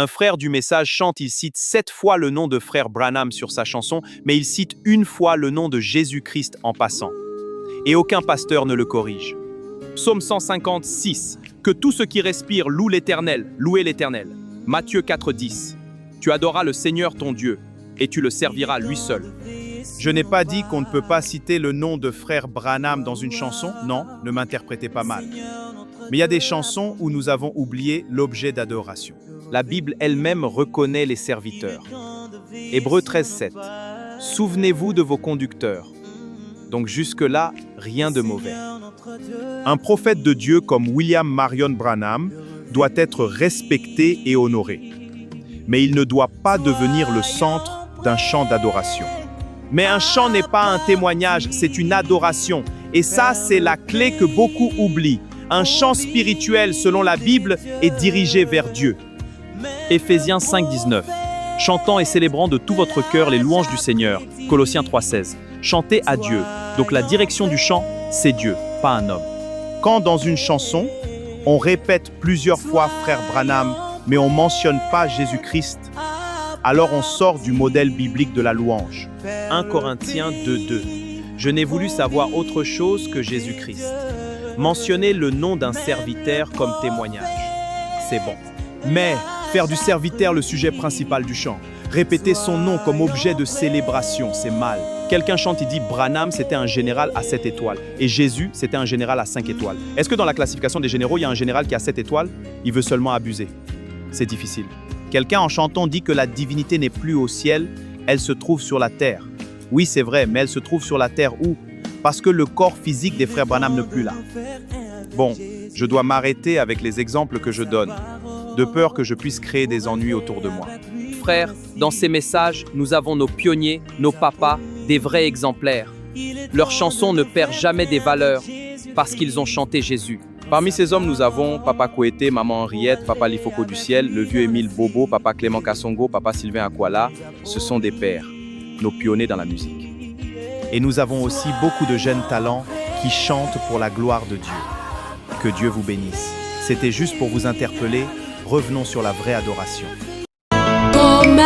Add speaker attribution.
Speaker 1: Un frère du message chante, il cite 7 fois le nom de frère Branham sur sa chanson, mais il cite une fois le nom de Jésus-Christ en passant. Et aucun pasteur ne le corrige. Psaume 156. Que tout ce qui respire loue l'Éternel, louez l'Éternel. Matthieu 4,10. Tu adoreras le Seigneur ton Dieu, et tu le serviras lui seul.
Speaker 2: Je n'ai pas dit qu'on ne peut pas citer le nom de frère Branham dans une chanson. Non, ne m'interprétez pas mal. Mais il y a des chansons où nous avons oublié l'objet d'adoration.
Speaker 1: La Bible elle-même reconnaît les serviteurs. Hébreux 13,7. Souvenez-vous de vos conducteurs. Donc jusque-là, rien de mauvais.
Speaker 2: Un prophète de Dieu comme William Marion Branham doit être respecté et honoré. Mais il ne doit pas devenir le centre d'un chant d'adoration.
Speaker 1: Mais un chant n'est pas un témoignage, c'est une adoration. Et ça, c'est la clé que beaucoup oublient. Un chant spirituel, selon la Bible, est dirigé vers Dieu. Éphésiens 5,19. Chantant et célébrant de tout votre cœur les louanges du Seigneur. Colossiens 3,16. Chantez à Dieu. Donc la direction du chant, c'est Dieu, pas un homme.
Speaker 2: Quand dans une chanson, on répète plusieurs fois frère Branham, mais on ne mentionne pas Jésus-Christ, alors on sort du modèle biblique de la louange.
Speaker 1: 1 Corinthiens 2,2. Je n'ai voulu savoir autre chose que Jésus-Christ. Mentionner le nom d'un serviteur comme témoignage. C'est bon.
Speaker 2: Mais faire du serviteur le sujet principal du chant, répéter son nom comme objet de célébration, c'est mal.
Speaker 1: Quelqu'un chante, il dit Branham, c'était un général à 7 étoiles. Et Jésus, c'était un général à 5 étoiles. Est-ce que dans la classification des généraux, il y a un général qui a 7 étoiles? Il veut seulement abuser. C'est difficile.
Speaker 2: Quelqu'un en chantant dit que la divinité n'est plus au ciel, elle se trouve sur la terre. Oui, c'est vrai, mais elle se trouve sur la terre où? Parce que le corps physique des frères Branham n'est plus là. Bon, je dois m'arrêter avec les exemples que je donne, de peur que je puisse créer des ennuis autour de moi.
Speaker 1: Frères, dans ces messages, nous avons nos pionniers, nos papas, des vrais exemplaires. Leurs chansons ne perdent jamais des valeurs parce qu'ils ont chanté Jésus.
Speaker 3: Parmi ces hommes, nous avons Papa Kouété, Maman Henriette, Papa Lifoko du Ciel, le vieux Émile Bobo, Papa Clément Kassongo, Papa Sylvain Akwala. Ce sont des pères, nos pionniers dans la musique.
Speaker 2: Et nous avons aussi beaucoup de jeunes talents qui chantent pour la gloire de Dieu. Que Dieu vous bénisse. C'était juste pour vous interpeller. Revenons sur la vraie adoration.
Speaker 4: Comme